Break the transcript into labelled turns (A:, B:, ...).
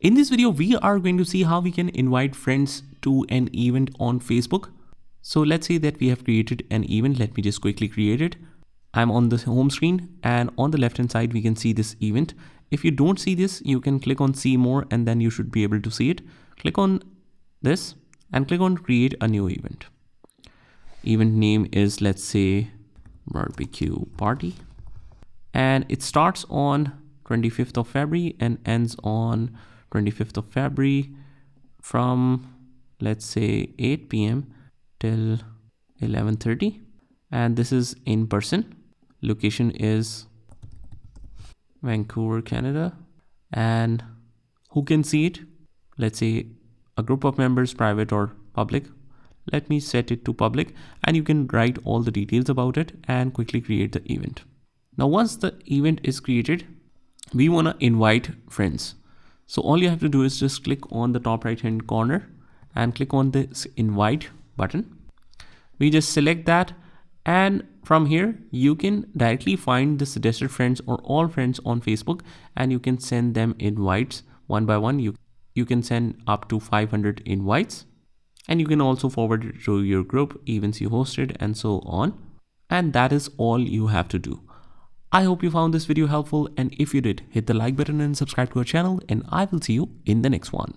A: In this video, we are going to see how we can invite friends to an event on Facebook. So let's say that we have created an event. Let me just quickly create it. I'm on the home screen, and on the left hand side, we can see this event. If you don't see this, you can click on see more, and then you should be able to see it. Click on this and click on create a new event. Event name is, let's say, barbecue party, and it starts on 25th of February and ends on 25th of February from, let's say, 8 p.m. till 11:30, and this is in person. Location is Vancouver, Canada. And who can see it? Let's say a group of members, private or public. Let me set it to public, and you can write all the details about it and quickly create the event. Now, once the event is created, we want to invite friends. So all you have to do is just click on the top right hand corner and click on this invite button. We just select that, and from here you can directly find the suggested friends or all friends on Facebook, and you can send them invites one by one. You can send up to 500 invites, and you can also forward it to your group, events you hosted, and so on. And that is all you have to do. I hope you found this video helpful, and if you did, hit the like button and subscribe to our channel, and I will see you in the next one.